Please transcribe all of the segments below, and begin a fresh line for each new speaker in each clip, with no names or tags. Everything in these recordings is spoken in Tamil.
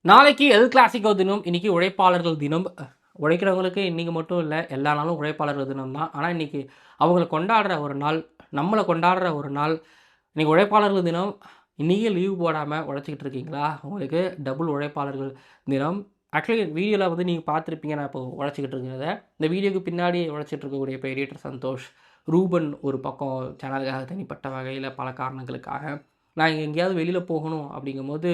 நாளைக்கு எல் கிளாசிக்கோ தினம். இன்னைக்கு உழைப்பாளர்கள் தினம். உழைக்கிறவங்களுக்கு இன்னைக்கு மட்டும் இல்ல, எல்லா நாளும் உழைப்பாளர்கள் தினம் தான். ஆனா, இன்னைக்கு அவங்கள கொண்டாடுற ஒரு நாள், நம்மள கொண்டாடுற ஒரு நாள். இன்னைக்கு உழைப்பாளர்கள் தினம். இன்னைக்கே லீவ் போடாம உழைச்சிக்கிட்டு இருக்கீங்களா? உங்களுக்கு டபுள் உழைப்பாளர்கள் தினம். ஆக்சுவலி வீடியோல வந்து நீங்க பார்த்துருப்பீங்க நான் இப்போ உழைச்சிக்கிட்டு இருக்கிறத. இந்த வீடியோக்கு பின்னாடி உழைச்சிட்டு இருக்கக்கூடிய இப்போ எடிட்டர் சந்தோஷ், ரூபன் ஒரு பக்கம் சேனலுக்காக தனிப்பட்ட வகையில பல காரணங்களுக்காக. நான் எங்கேயாவது வெளியில போகணும் அப்படிங்கும்போது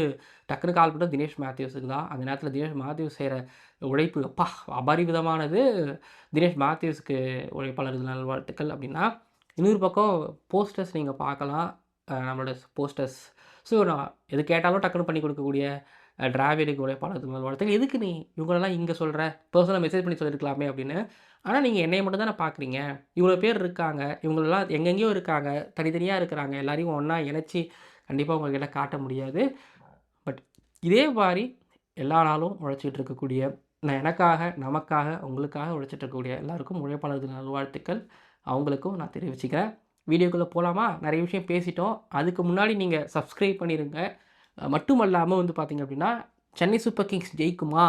டக்குனு கால் பண்ணா தினேஷ் மேத்யூஸுக்கு தான். அந்த நேரத்தில தினேஷ் மேத்யூஸ் செய்ற உழைப்பு அப்பா! அபரிவிதமானது. தினேஷ் மேத்யூஸ்க்கு உழைப்பாளர் தின நல்வாழ்த்துக்கள் அப்படின்னா, இன்னொரு பக்கம் போஸ்டர்ஸ் நீங்க பார்க்கலாம். நம்மளோட போஸ்டர்ஸ். ஸோ நான் எது கேட்டாலும் டக்குனு பண்ணி கொடுக்கக்கூடிய டிராவிடுக்கு உழைப்பாளர் தின நல்வாழ்த்துக்கள். எதுக்கு நீ இவங்களெல்லாம் இங்க சொல்ற? பெர்சனலா மெசேஜ் பண்ணி சொல்லியிருக்கலாமே அப்படின்னு. ஆனா, நீங்க என்னைய மட்டும் தானே பார்க்குறீங்க. இவ்வளோ பேர் இருக்காங்க. இவங்களலாம் எங்கெங்கேயோ இருக்காங்க. தனித்தனியா இருக்கிறாங்க. எல்லாரையும் ஒண்ணா இணைச்சு கண்டிப்பா உங்ககிட்ட காட்ட முடியாது. பட் இதே மாரி எல்லா நாளும் உழைச்சிட்டு இருக்கக்கூடிய, நான் எனக்காக, நமக்காக, உங்களுக்காக உழைச்சிட்டு இருக்கக்கூடிய எல்லாருக்கும் உழைப்பாளர் தின நல்வாழ்த்துக்கள். அவங்களுக்கும் நான் தெரிவிச்சுக்கிறேன். வீடியோக்குள்ள போலாமா? நெறைய விஷயம் பேசிட்டோம். அதுக்கு முன்னாடி நீங்க சப்ஸ்கிரைப் பண்ணிருங்க. மட்டுமல்லாம வந்து பார்த்தீங்க அப்படின்னா, சென்னை சூப்பர் கிங்ஸ் ஜெயிக்குமா?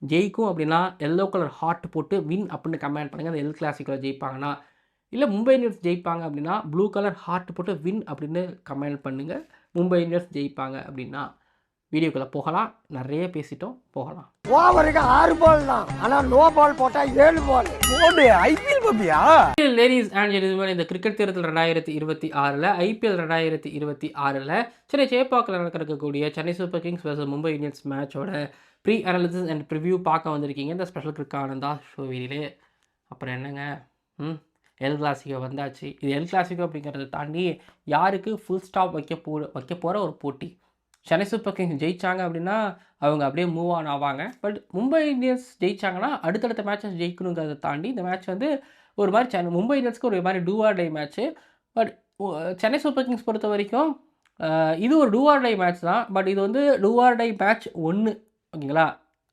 ஜெயிக்கும் அப்படின்னா, எல்லோ கலர் ஹார்ட் போட்டு வின் அப்படின்னு கமெண்ட் பண்ணுங்க. அந்த எல் கிளாசிக்கோல ஜெயிப்பாங்கன்னா. இல்ல மும்பை இந்தியன்ஸ் ஜெயிப்பாங்க அப்படின்னா, ப்ளூ கலர் ஹார்ட் போட்டு வின் அப்படின்னு கமெண்ட் பண்ணுங்க. மும்பை இந்தியன்ஸ் ஜெயிப்பாங்க அப்படின்னா. வீடியோக்குள்ள போகலாம். நெறைய பேசிட்டோம். போகலாம்.
ஓவருக்கு 6 பால் தான். ஆனா நோ பால் போட்டா 7 பால்.
போடு ஐபிஎல் பாப்பியா?
லேடீஸ் அண்ட் ஜென்டில்மேன், இந்த கிரிக்கெட் தேர்தல் 2026ல ஐபிஎல் 2026ல சென்னை சேப்பாக்கில் நடக்க இருக்கக்கூடிய Chennai super kings versus Mumbai Indians மேட்சோட ப்ரீ அனாலிசிஸ் அண்ட் ப்ரிவ்யூ பார்க்க வந்திருக்கீங்க. இந்த ஸ்பெஷல் கிரிக் ஆனந்தா ஷோவிலே. அப்புறம் என்னங்க? எல் கிளாசிக்கோ வந்தாச்சு. இது எல் கிளாசிக்கோ அப்படிங்கிறத தாண்டி யாருக்கு ஃபுல் ஸ்டாப் வைக்க போற ஒரு போட்டி. சென்னை சூப்பர் கிங்ஸ் ஜெயிச்சாங்க அப்படின்னா, அவங்க அப்படியே மூவ் ஆன் ஆவாங்க. பட் மும்பை இந்தியன்ஸ் ஜெயிச்சாங்கன்னா, அடுத்தடுத்த மேட்சஸ் ஜெயிக்கணுங்கிறத தாண்டி, இந்த மேட்ச் வந்து ஒரு மாரி மும்பை இந்தியன்ஸ்க்கு ஒரு மாரி do or die match. But Chennai super kings பொறுத்தவரைக்கும், இது ஒரு டூ ஆர் டை மேட்ச் தான். பட் இது வந்து டூ ஆர் டை மேட்ச் 1 ஓகேங்களா?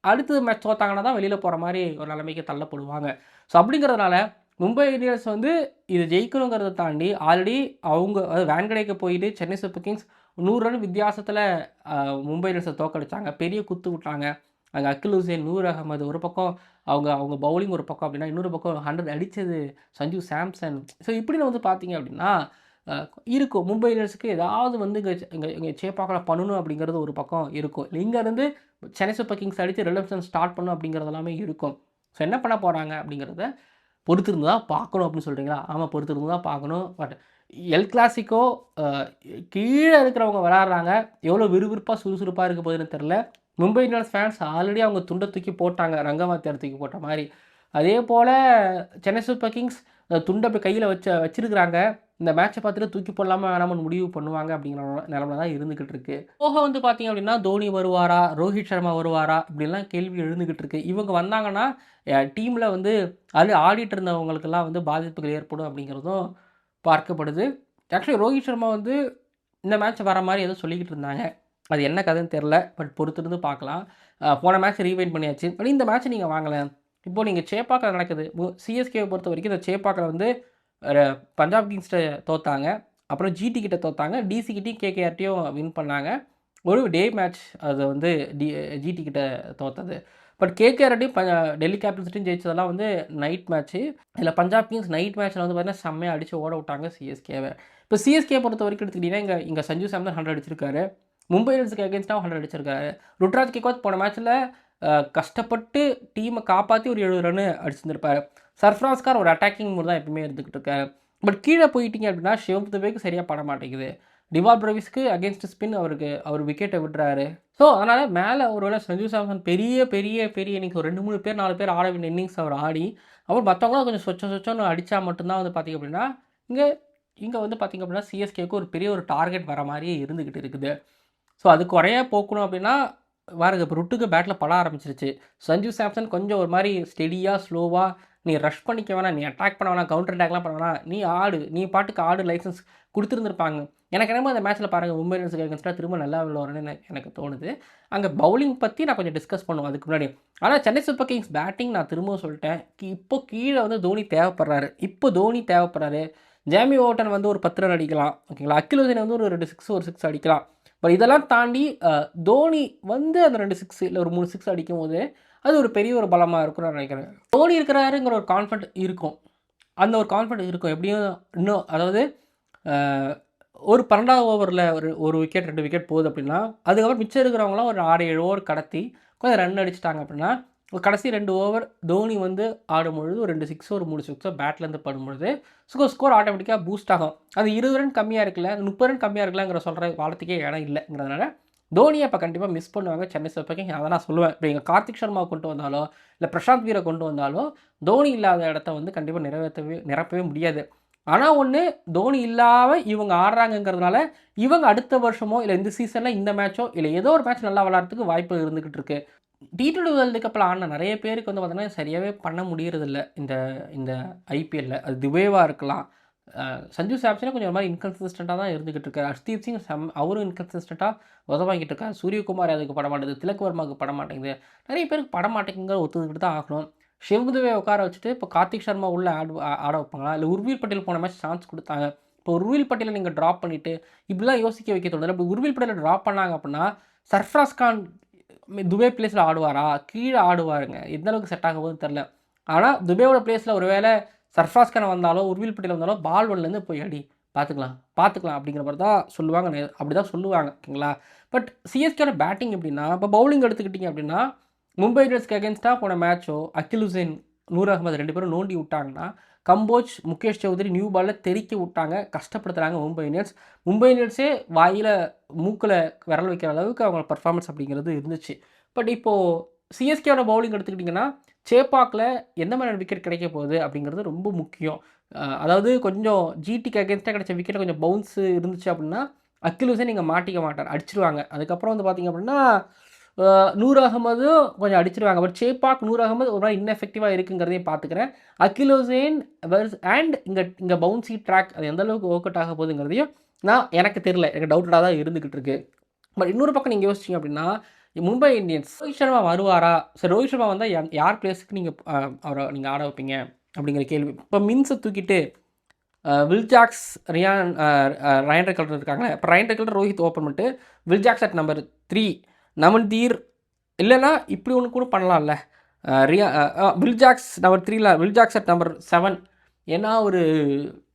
அடுத்த மேட்ச் தோத்தாங்கன்னா தான் வெளியில போற மாரி ஒரு நிலைமைக்கு தள்ளப்படுவாங்க. ஸோ அப்படிங்கிறதுனால, மும்பை இந்தியன்ஸ் வந்து இது ஜெயிக்கணுங்கிறத தாண்டி, ஆல்ரெடி அவங்க வான்கடேக்கு போயிட்டு சென்னை சூப்பர் கிங்ஸ் 100 ரன் வித்தியாசத்தில மும்பை இந்தியன்ஸை தோற்கடிச்சாங்க. பெரிய குத்து விட்டாங்க. அங்கே அகில் ஹுசேன், நூர் அகமது ஒரு பக்கம், அவங்க பவுலிங் ஒரு பக்கம் அப்படின்னா, இன்னொரு பக்கம் 100 அடித்தது சஞ்சு சாம்சன். ஸோ இப்படின்னு வந்து பார்த்தீங்க அப்படின்னா, இருக்கும். மும்பை இந்தியன்ஸுக்கு ஏதாவது வந்து இங்கே சேப்பாக்கில் பண்ணணும் அப்படிங்கிறது ஒரு பக்கம் இருக்கும். இங்கேருந்து சென்னை சூப்பர் கிங்ஸ் அடித்து ரிலப்ஷன் ஸ்டார்ட் பண்ணணும் அப்படிங்கிறது எல்லாமே இருக்கும். ஸோ என்ன பண்ண போகிறாங்க அப்படிங்கிறத பொறுத்திருந்து தான் பார்க்கணும் அப்படின்னு சொல்கிறீங்களா? ஆமாம், பொறுத்திருந்து தான் பார்க்கணும். பட் எல் கிளாசிக்கோ கீழே இருக்கிறவங்க விளையாடுறாங்க. எவ்வளோ விறுவிறுப்பாக சுறுசுறுப்பாக இருக்க போகுதுன்னு தெரில. மும்பை இந்தியன்ஸ் ஃபேன்ஸ் ஆல்ரெடி அவங்க துண்டை தூக்கி போட்டாங்க. ரங்கவாத்தியார் தூக்கி போட்ட மாதிரி. அதே போல் சென்னை சூப்பர் கிங்ஸ் துண்டை போய் கையில் வச்சிருக்கிறாங்க. இந்த மேட்சை பார்த்துட்டு தூக்கி போடலாமா வேணாமனு முடிவு பண்ணுவாங்க அப்படிங்கிற நிலமை தான் இருந்துக்கிட்டு இருக்கு. போக வந்து பார்த்தீங்க அப்படின்னா, தோனி வருவாரா? ரோஹித் சர்மா வருவாரா? இப்படிலாம் கேள்வி எழுந்துக்கிட்டு இருக்கு. இவங்க வந்தாங்கன்னா டீமில் வந்து ஆடிட்டு இருந்தவங்களுக்கெல்லாம் வந்து பாதிப்புகள் ஏற்படும் அப்படிங்கிறதும் பார்க்கப்படுது. ஆக்சுவலி ரோஹித் சர்மா வந்து இந்த மேட்ச் வர மாதிரி ஏதோ சொல்லிக்கிட்டு இருந்தாங்க. அது என்ன கதைன்னு தெரில. பட் பொறுத்திருந்து பார்க்கலாம். போன மேட்ச் ரீவைண்ட் பண்ணியாச்சு. பட் இந்த மேட்ச் நீங்கள் வாங்கலை. இப்போது நீங்கள் சேப்பாக்கில் நடக்குது. சிஎஸ்கேவை பொறுத்த வரைக்கும் இந்த சேப்பாக்கில் வந்து பஞ்சாப் கிங்ஸ்கிட்ட தோத்தாங்க. அப்புறம் ஜிடி கிட்ட தோத்தாங்க. டிசி கிட்டையும் கேகேஆர்ட்டையும் வின் பண்ணாங்க. ஒரு டே மேட்ச் அது வந்து ஜிடி கிட்ட தோத்தது. பட் கேகேஆர்ட்டையும் டெல்லி கேபிட்டல்ஸ்ட்டையும் ஜெயிச்சதெல்லாம் வந்து நைட் மேட்ச்சு. இதில் பஞ்சாப் கிங்ஸ் நைட் மேட்ச்சில் வந்து பார்த்தீங்கன்னா செம்மையாக அடித்து ஓட விட்டாங்க சிஎஸ்கேவை. இப்போ சிஎஸ்கே பொறுத்த வரைக்கும் எடுத்துக்கிட்டிங்கன்னா, இங்கே சஞ்சு சாம்சன் 100 அடிச்சிருக்காரு. மும்பை இந்தியன்ஸுக்கு அகேன்ஸ்டாக 100 அடிச்சிருக்காரு. ருட்ராஜ் கேக்வாத் போன மேட்ச்சில் கஷ்டப்பட்டு டீமை காப்பாற்றி ஒரு 70 ரன்னு அடிச்சிருந்திருப்பார். சர்ஃப்ராஸ் கான் ஒரு அட்டாக்கிங் மூட் தான் எப்பவுமே இருந்துக்கிட்டு இருக்காரு. பட் கீழே போயிட்டீங்க அப்படின்னா ஷிவம் துபேக்கு சரியாக பட மாட்டேங்குது. டிவால் பிரவிஸ்க்கு அகேன்ஸ்ட் ஸ்பின் அவர் விக்கெட்டை விட்டுறாரு. ஸோ அதனால் மேலே ஒருவேளை சஞ்சு சாம்சன் பெரிய இன்னிங்ஸ் ஒரு 2, 3 பேர் 4 பேர் ஆட வேண்டிய இன்னிங்ஸ் அவர் ஆடி, அப்புறம் மற்றவங்களாம் கொஞ்சம் சொச்சம்னு அடித்தா மட்டும்தான் வந்து பார்த்திங்க அப்படின்னா, இங்கே வந்து பார்த்திங்க அப்படின்னா சிஎஸ்கேக்கு ஒரு பெரிய ஒரு டார்கெட் வர மாதிரியே இருந்துக்கிட்டு இருக்குது. ஸோ அது குறையா போக்கணும் அப்படின்னா பாருங்க, இப்போ ருட்டுக்கு பேட்டில் பட ஆரம்பிச்சிருச்சு. சஞ்சு சாம்சன் கொஞ்சம் ஒரு மாதிரி ஸ்டெடியாக ஸ்லோவாக, நீ ரஷ் பண்ணிக்க வேணாம், நீ அட்டாக் பண்ண வேணாம், கவுண்டர் அட்டாக்லாம் பண்ண வேணாம், நீ ஆடு, நீ பாட்டுக்கு ஆடு லைசன்ஸ் கொடுத்துருந்துருப்பாங்க. எனக்கு என்னமோ அந்த மேட்ச்சில் பாருங்கள், மும்பை இந்தியன்ஸுக்கு அகேன்ஸ்டாக திரும்ப நல்லா விளையாடுறேன்னு எனக்கு தோணுது. அங்கே பவுலிங் பற்றி நான் கொஞ்சம் டிஸ்கஸ் பண்ணுவோம் அதுக்கு முன்னாடி. ஆனால் சென்னை சூப்பர் கிங்ஸ் பேட்டிங் நான் திரும்பவும் சொல்லிட்டேன். இப்போ கீழே வந்து தோனி தேவைப்படுறாரு. ஜேமி ஓட்டன் வந்து ஒரு 10 ரன் அடிக்கலாம் ஓகேங்களா. அகில் ஹுசேன் வந்து ஒரு 2 6 அடிக்கலாம். பட் இதெல்லாம் தாண்டி தோனி வந்து அந்த 2 சிக்ஸ் இல்லை ஒரு 3 சிக்ஸ் அடிக்கும் போது அது ஒரு பெரிய ஒரு பலமாக இருக்கும்னு நான் நினைக்கிறேன். தோனி இருக்கிறாருங்கிற ஒரு கான்ஃபிடென்ட் இருக்கும். அந்த ஒரு கான்ஃபிடென்ட் இருக்கும். எப்படியும் இன்னும் அதாவது ஒரு 12வது ஓவரில் ஒரு விக்கெட் 2 விக்கெட் போகுது அப்படின்னா, அதுக்கப்புறம் மிச்சம் இருக்கிறவங்களாம் ஒரு 6-7 ஓவர் கடத்தி கொஞ்சம் ரன் அடிச்சிட்டாங்க அப்படின்னா, கடைசி 2 ஓவர் தோனி வந்து ஆடும்பொழுது ஒரு 2 சிக்ஸோ ஒரு 3 சிக்ஸோ பேட்லேருந்து படும்பொழுது ஸ்கோர் ஆட்டோமேட்டிக்காக பூஸ்ட் ஆகும். அது 20 ரன் கம்மியாக இருக்குல்ல, 30 ரன் கம்மியாக இருக்குல்லங்கிற சொல்கிற வார்த்தைக்கே இடம் இல்லைங்கிறதுனால தோனியை இப்போ கண்டிப்பாக மிஸ் பண்ணுவாங்க சென்னை சூப்பர் கிங்ஸ். அதை நான் சொல்லுவேன். இப்போ எங்கள் கார்த்திக் சர்மா கொண்டு வந்தாலோ இல்லை பிரசாந்த் வீரை கொண்டு வந்தாலோ தோனி இல்லாத இடத்த வந்து கண்டிப்பாக நிரப்பவே முடியாது. ஆனால் ஒன்று, தோனி இல்லாமல் இவங்க ஆடுறாங்கங்கிறதுனால இவங்க அடுத்த வருஷமோ இல்லை இந்த சீசனில் இந்த மேட்சோ இல்லை ஏதோ ஒரு மேட்ச் நல்லா விளாட்றதுக்கு வாய்ப்பு இருந்துக்கிட்டு இருக்கு. T20 வேர்ல்டு கப்பில் ஆடின நிறைய பேருக்கு வந்து பார்த்தீங்கன்னா சரியாகவே பண்ண முடியறதில்ல இந்த இந்த ஐபிஎல்லில். அது துபேவாக இருக்கலாம், சஞ்சு சாம்சனே கொஞ்சம் ஒரு மாதிரி இன்கன்சிஸ்டண்ட்டாக தான் இருந்துகிட்டு இருக்காரு. ஹர்ஷ்தீப் சிங் அவரும் இன்கன்சிஸ்டண்ட்டாக உதவாங்கிட்டு இருக்காரு. சூரியகுமார் அதுக்கு பட மாட்டேங்குது, திலக் வர்மாவுக்கு பட மாட்டேங்குது, நிறைய பேருக்கு பட மாட்டேங்குங்கிற ஒத்துக்கிட்டு தான் ஆகணும். சிவதுவே உட்கார வச்சுட்டு இப்போ கார்த்திக் சர்மா உள்ள ஆட வைப்பாங்களா, இல்லை உர்வில் பட்டேல் போன மேட்ச் சான்ஸ் கொடுத்தாங்க. இப்போ உர்வில் பட்டேலை நீங்கள் ட்ராப் பண்ணிவிட்டு இப்படிலாம் யோசிக்க வைக்க தோணுது. இப்போ உர்வில் பட்டேலை ட்ராப் பண்ணாங்க அப்படின்னா சர்ஃப்ராஸ் கான் துபே பிளேஸில் ஆடுவாரா, கீழே ஆடுவாருங்க, எந்த அளவுக்கு செட் ஆக போகுதுன்னு தெரில. ஆனால் துபேவோட பிளேஸில் ஒரு வேளை சர்ஃப்ராஸ் கான் வந்தாலோ உர்வில் பட்டேல் வந்தாலோ பால் ஒன்லேருந்து போய் அடி பார்த்துக்கலாம் அப்படிங்கிற மாதிரி தான் சொல்லுவாங்க. அப்படி தான் சொல்லுவாங்க, ஓகேங்களா. பட் சிஎஸ்கேட பேட்டிங் எப்படின்னா, இப்போ பவுலிங் எடுத்துக்கிட்டிங்க அப்படின்னா மும்பை இந்தியன்ஸ்க்கு அகேன்ஸ்டாக போன மேட்சோ அகில் ஹுசைன், நூர் அகமது 2 பேரும் நோண்டி விட்டாங்கன்னா, கம்போஜ், முகேஷ் சௌத்ரி நியூ பாலில் தெறிக்க விட்டாங்க, கஷ்டப்படுத்துகிறாங்க மும்பை இந்தியன்ஸ். மும்பை இந்தியன்ஸே வாயில் மூக்கில் விரல் வைக்கிற அளவுக்கு அவங்க பர்ஃபார்மன்ஸ் அப்படிங்கிறது இருந்துச்சு. பட் இப்போது சிஎஸ்கேவோட பவுலிங் எடுத்துக்கிட்டிங்கன்னா சேப்பாக்கில் எந்த மாதிரியான விக்கெட் கிடைக்க போகுது அப்படிங்கிறது ரொம்ப முக்கியம். அதாவது கொஞ்சம் ஜிடிக்கு அகேன்ஸ்டாக கிடைச்ச விக்கெட்டில் கொஞ்சம் பவுன்ஸு இருந்துச்சு அப்படின்னா அகில் ஹுசைன் நீங்கள் மாட்டிக்க மாட்டார், அடிச்சிருவாங்க. அதுக்கப்புறம் வந்து பார்த்திங்க அப்படின்னா நூர் அகமதும் கொஞ்சம் அடிச்சிருவாங்க. பட் சேப்பாக், நூர் அகமது ஒரு மாதிரி இன்னெஃபெக்டிவாக இருக்குங்கிறதையும் பார்த்துக்கிறேன். அகில் ஹுசைன் அண்ட் இங்கே பவுன்சி ட்ராக் அது எந்த அளவுக்கு ஒர்க் அவுட் ஆக போகுதுங்கிறதையும் எனக்கு தெரியல, எனக்கு டவுட்டடாக தான் இருந்துக்கிட்டு இருக்கு. பட் இன்னொரு பக்கம் நீங்கள் யோசிச்சிங்க அப்படின்னா மும்பை இந்தியன்ஸ் ரோஹித் சர்மா வருவாரா? சரி, ரோஹித் சர்மா வந்தால் யார் பிளேஸுக்கு அவரை நீங்கள் ஆட வைப்பீங்க அப்படிங்கிற கேள்வி. இப்போ மின்ஸை தூக்கிட்டு வில்ஜாக்ஸ், ரயன் ரெக்கல்டர் இருக்காங்களே. இப்போ ரயன் ரெக்கல்டர் ரோஹித் ஓப்பன் பண்ணிட்டு வில்ஜாக்ஸ் அட் நம்பர் 3, நமன்தீர் இல்லைன்னா இப்படி ஒன்று கூட பண்ணலாம்ல, Will Jacks number 3ல Will Jacks at number 7. ஏன்னா ஒரு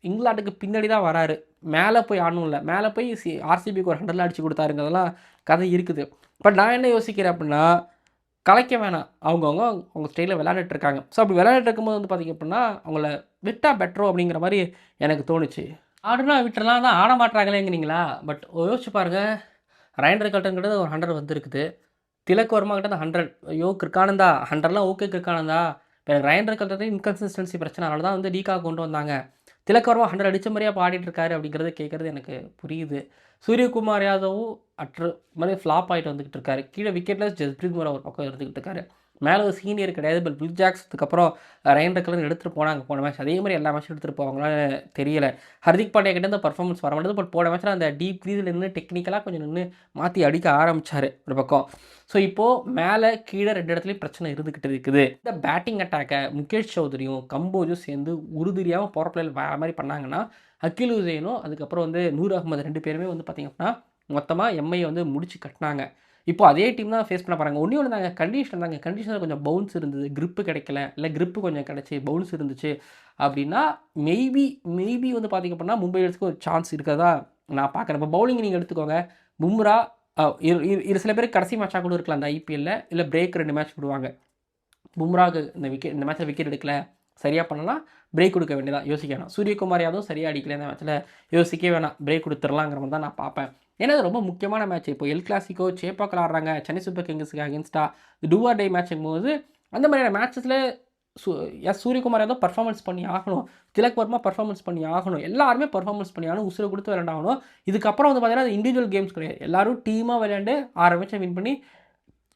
இங்கிலாந்துக்கு பின்னாடி தான் வராரு, மேலே போய் ஆடணும்ல, மேலே போய் ஆர்சிபிக்கு ஒரு 100 அடிச்சு கொடுத்தாருங்கிறதெல்லாம் கதை இருக்குது. பட் நான் என்ன யோசிக்கிறேன் அப்படின்னா கலைக்க வேணாம், அவங்க ஸ்டைலில் விளையாண்டுட்டு இருக்காங்க. ஸோ அப்படி விளையாண்டுட்டு இருக்கும்போது வந்து பார்த்திங்க அப்படின்னா அவங்கள விட்டா பெட்ரோ அப்படிங்கிற மாதிரி எனக்கு தோணுச்சு. ஆடுனா விட்டுறலாம் தான், ஆட மாட்டாங்களேங்கிறீங்களா? பட் யோசிச்சு பாருங்கள், ரயன் ரெக்கல்டன்கிட்ட ஒரு 100 வந்துருக்குது, திலக் வர்மா கிட்ட 100. ஐயோ கிருக்கானந்தா 100லாம் ஓகே கிருக்கானந்தா. இப்போ எனக்கு ரயன் ரெக்கல்டர் இன்கன்சிஸ்டன்சி பிரச்சனை, அதனால தான் வந்து டீகா கொண்டு வந்தாங்க. திலக் வர்மா 100 அடித்த மாதிரியே பாடிட்டு இருக்காரு அப்படிங்கிறது கேட்குறது எனக்கு புரியுது. சூரியகுமார் யாதவும் மாதிரி ஃப்ளாப் ஆகிட்டு வந்துக்கிட்டு இருக்காரு. கீழே விக்கெட்டில் ஜஸ்பிரீத் பும்ரா ஒரு பக்கம் இருந்துக்கிட்டு இருக்காரு. மேலே ஒரு சீனியர் கிடையாது. பட் வில்ஜாக்ஸ் அதுக்கப்புறம் ரயன் ரெக்கல்டன் எடுத்துகிட்டு போனாங்க போன மேட்ச். அதே மாதிரி எல்லா மேட்சும் எடுத்துகிட்டு போவாங்களான்னு தெரியல. ஹர்திக் பாண்டியா கிட்ட இந்த பர்ஃபார்மன்ஸ் வர மாட்டேது. பட் போன மேட்ச்சில் அந்த டீப் க்ரீஸில் நின்று டெக்னிக்கலாக கொஞ்சம் நின்று மாற்றி அடிக்க ஆரம்பித்தார் ஒரு பக்கம். ஸோ இப்போது மேலே கீழே 2 இடத்துலையும் பிரச்சனை இருந்துக்கிட்டு இருக்குது. இந்த பேட்டிங் அட்டாக்கை முகேஷ் சௌத்ரியும் கம்போஜும் சேர்ந்து உறுதியாகவும் பவர் பிளேயில் வேறு மாதிரி பண்ணாங்கன்னா அகில் ஹுசைனும் அதுக்கப்புறம் வந்து நூர் அகமது 2 பேருமே வந்து பார்த்திங்க அப்படின்னா மொத்தமாக எம்ஐயை வந்து முடிச்சு கட்டினாங்க. இப்போ அதே டீம் தான் ஃபேஸ் பண்ண போகிறாங்க. ஒன்று தாங்க கண்டிஷனில் கொஞ்சம் பவுன்ஸ் இருந்தது, கிரிப்பு கிடைக்கல, இல்லை கிரிப்பு கொஞ்சம் கிடச்சி பவுன்ஸ் இருந்துச்சு அப்படின்னா மேபி வந்து பார்த்திங்க அப்படின்னா மும்பை இந்தியன்ஸ்க்கு ஒரு சான்ஸ் இருக்கிறதா நான் பார்க்குறேன். இப்போ பவுலிங் நீங்கள் எடுத்துக்கோங்க, பும்ரா சில பேருக்கு கடைசி மேட்சாக கூட இருக்கலாம் அந்த ஐபிஎல்லில், இல்லை பிரேக் 2 மேட்ச் விடுவாங்க. பும்ராவுக்கு இந்த மேட்ச்சில் விக்கெட் எடுக்கல, சரியாக பண்ணலாம், பிரேக் கொடுக்க வேண்டியதான், யோசிக்க வேணாம். சூரியகுமார் யாதவும் சரியாக அடிக்கல இந்த மேட்ச்சில், யோசிக்கவே வேணாம், பிரேக் கொடுத்துடலாங்கிற மாதிரி தான் நான் பார்ப்பேன். ஏன்னா அது ரொம்ப முக்கியமான மேட்ச். இப்போ எல் கிளாசிக்கோ சேப்பாக்கில் ஆடுறாங்க, சென்னை சூப்பர் கிங்ஸுக்கு அகேன்ஸ்டாக டூ ஆர் டை மேட்சும் போது அந்த மாதிரியான மேட்சஸில் சூரியகுமார் யாதவ் பர்ஃபார்மன்ஸ் பண்ணி ஆகணும், திலக் வர்மா பர்ஃபார்மன்ஸ் பண்ணி ஆகணும், எல்லாருமே பர்ஃபார்மன்ஸ் பண்ணி ஆகணும், உசுரை கொடுத்து விளையாண்டாகணும். இதுக்கப்புறம் வந்து பார்த்தீங்கன்னா அது இண்டிவிஜுவல் கேம்ஸ் கிடையாது, எல்லோரும் டீமாக விளையாண்டு 6 மேட்சை வின் பண்ணி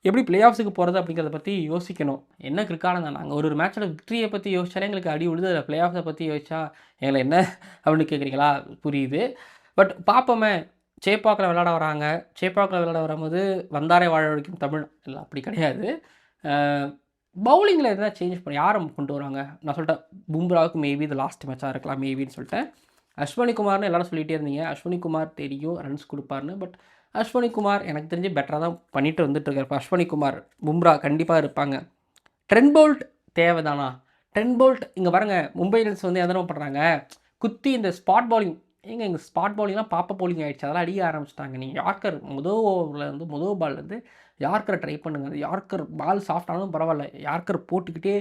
எப்படி பிளே ஆஃப்ஸுக்கு போகிறது அப்படிங்கிறத பற்றி யோசிக்கணும். என்ன கிரிக்கானங்க, நாங்கள் ஒரு மேட்சோட விக்ட்ரியை பற்றி யோசிச்சாலே எங்களுக்கு அடி விழுது, அதில் பிளே ஆஃப்ஸை பற்றி யோசிச்சா எங்களை என்ன அப்படின்னு கேட்குறீங்களா? புரியுது. பட் பார்ப்போமே, சேப்பாக்கில் விளையாட வராங்க, சேப்பாக்கில் விளையாட வரும்போது வந்தாரே வாழ வைக்கும் தமிழ் இல்லை, அப்படி கிடையாது. பவுலிங்கில் எதனா சேஞ்ச் பண்ணி யாரை கொண்டு வராங்க? நான் சொல்லிட்டேன், பும்ராவுக்கு மேபி இது லாஸ்ட் மேட்சாக இருக்கலாம் மேபின்னு சொல்லிட்டேன். அஸ்வினி குமார்னு எல்லாரும் சொல்லிகிட்டே இருந்தீங்க. அஸ்வினி குமார் தெரியும் ரன்ஸ் கொடுப்பாருன்னு, பட் அஸ்வினி குமார் எனக்கு தெரிஞ்சு பெட்டராக தான் பண்ணிட்டு வந்துட்டுருக்காரு. இப்போ அஸ்வினி குமார், பும்ரா கண்டிப்பாக இருப்பாங்க. ட்ரெண்ட் போல்ட் தேவைதானா? ட்ரெண்ட் போல்ட் இங்கே பாருங்க, மும்பை இந்தியன்ஸ் வந்து எதனா பண்ணுறாங்க, குத்தி இந்த ஸ்பாட் பவுலிங், எங்கள் ஸ்பாட் பவுலிங்லாம் பாப்ப பவுலிங் ஆகிடுச்சு, அதெல்லாம் அடிக்க ஆரம்பிச்சிட்டாங்க. நீங்கள் யார்க்கர் முதல் பால்லேருந்து யார்க்கரை ட்ரை பண்ணுங்கள். யார்க்கர் பால் சாஃப்ட் ஆனாலும் பரவாயில்ல, யார்க்கர் போட்டுக்கிட்டே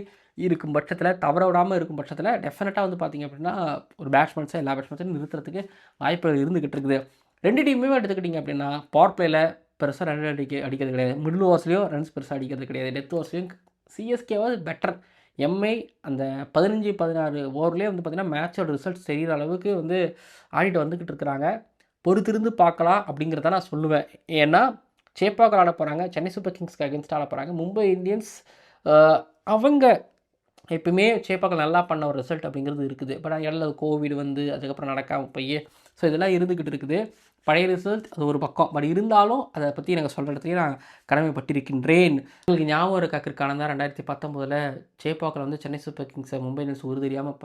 இருக்கும் பட்சத்தில், தவற விடாமல் இருக்கும் பட்சத்தில் டெஃபினட்டாக வந்து பார்த்திங்க அப்படின்னா ஒரு பேட்ஸ்மேன்ஸை எல்லா பேட்ஸ்மேன்ஸையும் நிறுத்துறதுக்கு வாய்ப்புகள் இருந்துக்கிட்டு இருக்குது. 2 டீமுமே எடுத்துக்கிட்டிங்க அப்படின்னா பவர் பிளேயில் பெருசாக ரன் அடிக்கிறது கிடையாது, மிடில் ஓவர்ஸ்லேயும் ரன்ஸ் பெருசாக அடிக்கிறது கிடையாது, டெத் ஓவர்ஸ்லேயும் சிஎஸ்கேவாவது பெட்டர். எம்ஐ அந்த 15-16 ஓவர்லேயே வந்து பார்த்திங்கன்னா மேட்சோட ரிசல்ட்ஸ் தெரிகிற அளவுக்கு வந்து ஆடிட்டு வந்துக்கிட்டு இருக்கிறாங்க. பொறுத்திருந்து பார்க்கலாம் அப்படிங்கிறத நான் சொல்லுவேன். ஏன்னா சேப்பாக்கில் ஆட போகிறாங்க, சென்னை சூப்பர் கிங்ஸ்க்கு அகேன்ஸ்ட் ஆட போகிறாங்க. மும்பை இந்தியன்ஸ் அவங்க எப்பவுமே சேப்பாக்கில் நல்லா பண்ண ஒரு ரிசல்ட் அப்படிங்கிறது இருக்குது. பட் இடையில கோவிட் வந்து அதுக்கப்புறம் நடக்காமல் போய் ஸோ இதெல்லாம் இருந்துக்கிட்டு இருக்குது. பழைய ரிசல்ட் அது ஒரு பக்கம், பட் இருந்தாலும் அதை பற்றி எனக்கு சொல்கிறதுக்கே நான் கடமைப்பட்டிருக்கின்றேன். உங்களுக்கு ஞாபகம் இருக்கா கிற்கான தான் 2019 சேப்பாக்கில் வந்து சென்னை சூப்பர் கிங்ஸை மும்பை இந்தியன்ஸ் ஒரு தெரியாமல்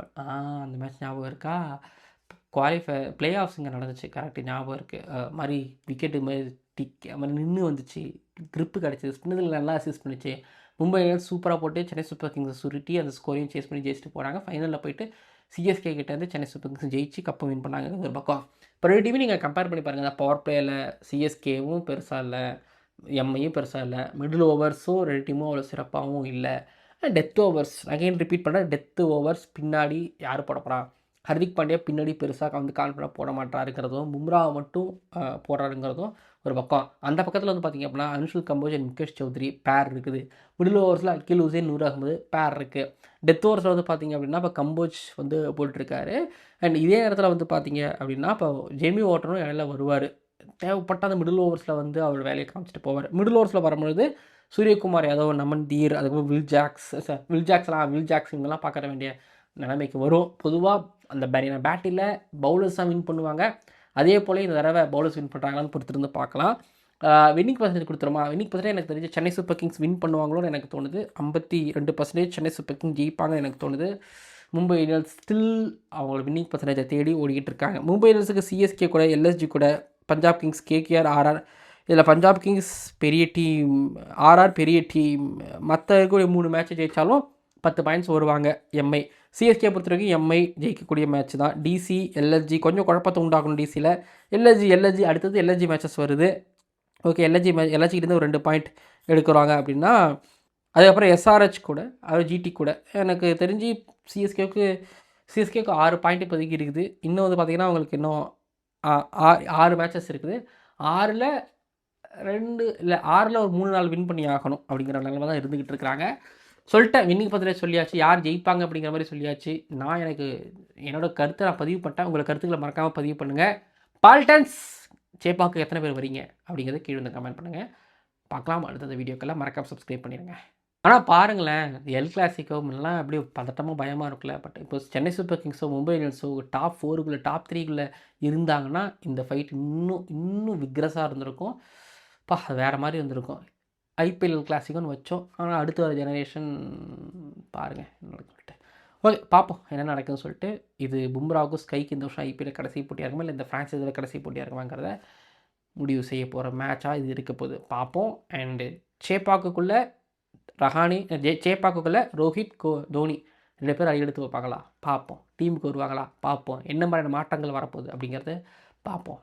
அந்த மேட்ச் ஞாபகம் இருக்கா? பிளே ஆஃப்ஸ் இங்கே நடந்துச்சு, கரெக்டு ஞாபகம் இருக்குது. மாதிரி விக்கெட்டு மாதிரி மாதிரி நின்று வந்துச்சு, க்ரிப்பு கிடச்சிது, ஸ்பின்னதில் நல்லா அசிஸ்ட் பண்ணிச்சு. மும்பை இந்தியன்ஸ் சூப்பராக போட்டு சென்னை சூப்பர் கிங்ஸை சுருட்டி அந்த ஸ்கோரையும் சேஸ் பண்ணி ஜெயிச்சுட்டு போகிறாங்க. ஃபைனலில் போயிட்டு சிஎஸ்கே கிட்டேருந்து சென்னை சூப்பர் கிங்ஸ் ஜெயிச்சு கப்பை வின் பண்ணாங்க ஒரு பக்கம். இப்போ 2 டீமே நீங்கள் கம்பேர் பண்ணி பாருங்கள். பவர் பிளேயில் சிஎஸ்கேவும் பெருசாக இல்லை, எம்ஐயும் பெருசாக இல்லை, மிடில் ஓவர்ஸும் 2 டீமும் அவ்வளோ சிறப்பாகவும் இல்லை. டெத் ஓவர்ஸ் அகைன் ரிப்பீட் பண்ணுறேன், டெத் ஓவர்ஸ் பின்னாடி யார் போட போகிறா? ஹர்திக் பாண்டியா பின்னாடி பெருசாக வந்து கான்ஃபிடண்டாக போட மாட்டாருங்கிறதும், பும்ராவை மட்டும் போடுறாருங்கிறதும் ஒரு பக்கம். அந்த பக்கத்தில் வந்து பார்த்திங்க அப்படின்னா அன்ஷுல் கம்போஜ் அண்ட் முகேஷ் சௌத்ரி பேர் இருக்குது. மிடில் ஓவர்ஸில் அகில் ஹுசேன், நூர் அகமது பேர் இருக்குது. டெத் ஓவர்ஸில் வந்து பார்த்திங்க அப்படின்னா இப்போ கம்போஜ் வந்து போட்டுருக்காரு. அண்ட் இதே நேரத்தில் வந்து பார்த்திங்க அப்படின்னா இப்போ ஜேமி வாட்டரும் இடையில வருவார். தேவைப்பட்ட அந்த மிடில் ஓவர்ஸில் வந்து அவர் வேலையை காமிச்சிட்டு போவார். மிடில் ஓவர்ஸில் வரும்பொழுது சூரியகுமார் யாதவ், நமன் தீர், அதுக்கப்புறம் வில் ஜாக்ஸ் இவங்கெல்லாம் பார்க்க வேண்டிய நிலைமைக்கு வரும். பொதுவாக அந்த பேட்டில் பவுலர்ஸ் தான் வின் பண்ணுவாங்க. அதே போல் இந்த தடவை பவுலர்ஸ் வின் பண்ணுறாங்களான்னு பொறுத்திருந்து பார்க்கலாம். வின்னிங் பர்சன்டேஜ் கொடுத்துருமா? வின்னிங் பர்சன்டேஜ் எனக்கு தெரிஞ்சு சென்னை சூப்பர் கிங்ஸ் வின் பண்ணுவாங்களோன்னு எனக்கு தோணுது. 52% சென்னை சூப்பர் கிங்ஸ் ஜெயிப்பாங்கன்னு எனக்கு தோணுது. மும்பை இந்தியன்ஸ் ஸ்டில் அவங்களோட வின்னிங் பர்சன்டேஜை தேடி ஓடிக்கிட்டு இருக்காங்க. மும்பை இந்தியன்ஸுக்கு சிஎஸ்கே கூட, எல்எஸ்ஜி கூட, பஞ்சாப் கிங்ஸ், கேகேஆர், ஆர்ஆர், இதில் பஞ்சாப் கிங்ஸ் பெரிய டீம், ஆர்ஆர் பெரிய டீம், மற்ற இருக்கக்கூடிய 3 மேட்ச்சை ஜெயித்தாலும் 10 பாயிண்ட்ஸ் வருவாங்க எம்ஐ. சிஎஸ்கே பொறுத்த வரைக்கும் எம்ஐ ஜெயிக்கக்கூடிய மேட்ச் தான். டிசி, எல்எஸ்ஜி கொஞ்சம் குழப்பத்தை உண்டாகணும் டிசியில். எல்எஸ்ஜி அடுத்தது எல்எஸ்ஜி மேட்சஸ் வருது. ஓகே, எல்எஸ்ஜிக்கிட்டேருந்து ஒரு 2 பாயிண்ட் எடுக்கிறாங்க அப்படின்னா, அதுக்கப்புறம் எஸ்ஆர்ஹெச் கூட, அது ஜிடி கூட. எனக்கு தெரிஞ்சு சிஎஸ்கேவுக்கு 6 பாயிண்ட் இப்போதைக்கு இருக்குது. இன்னும் வந்து பார்த்திங்கன்னா அவங்களுக்கு இன்னும் 6 மேட்சஸ் இருக்குது. 6ல் 2 இல்லை 6ல் ஒரு 3-4 வின் பண்ணி ஆகணும் அப்படிங்கிற நிலைமை தான் இருந்துக்கிட்டு இருக்கிறாங்க. சொல்லிட்டேன், வின்னிங் பர்சன்டேஜ் சொல்லியாச்சு, யார் ஜெயிப்பாங்க அப்படிங்கிற மாதிரி சொல்லியாச்சு. நான் என்னோடய கருத்தை நான் பதிவு பண்ணிட்டேன். உங்களை கருத்துக்களை மறக்காமல் பதிவு பண்ணுங்கள். பால்டன்ஸ் சேப்பாக்கு எத்தனை பேர் வரீங்க அப்படிங்கிறத கீழே வந்து கமெண்ட் பண்ணுங்கள். பார்க்கலாம் அடுத்த வீடியோக்கெல்லாம் மறக்காமல் சப்ஸ்கிரைப் பண்ணிடுங்க. ஆனால் பாருங்களேன், எல் கிளாசிக்கோலாம் அப்படியே பதட்டமாக பயமாக இருக்குல்ல. பட் இப்போ சென்னை சூப்பர் கிங்ஸோ மும்பை இந்தியன்ஸோ டாப் 4 டாப் 3 இருந்தாங்கன்னா இந்த ஃபைட் இன்னும் விக்ரஸாக இருந்திருக்கும். வேறு மாதிரி இருந்திருக்கும். ஐபிஎல் கிளாசிக்கோன்னு வச்சோம். ஆனால் அடுத்த ஒரு ஜெனரேஷன் பாருங்கள் என்ன சொல்லிட்டு. ஓகே, பார்ப்போம் என்ன நடக்குதுன்னு சொல்லிட்டு. இது பும்ராவுக்கும் ஸ்கைக்கு இந்த வருஷம் ஐபிஎல் கடைசி போட்டியாக இருக்குமா, இல்லை இந்த ஃப்ரான்ச்சைஸில் கடைசி போட்டியாக இருக்குமாங்கிறத முடிவு செய்ய போகிற மேட்சாக இது இருக்க போகுது, பார்ப்போம். அண்டு சேப்பாக்குள்ளே ரோஹித், தோனி 2 பேர் அடியெடுத்து வைப்பாங்களா பார்ப்போம். டீமுக்கு வருவாங்களா பார்ப்போம். என்ன மாதிரியான மாற்றங்கள் வரப்போகுது அப்படிங்கிறத பார்ப்போம்.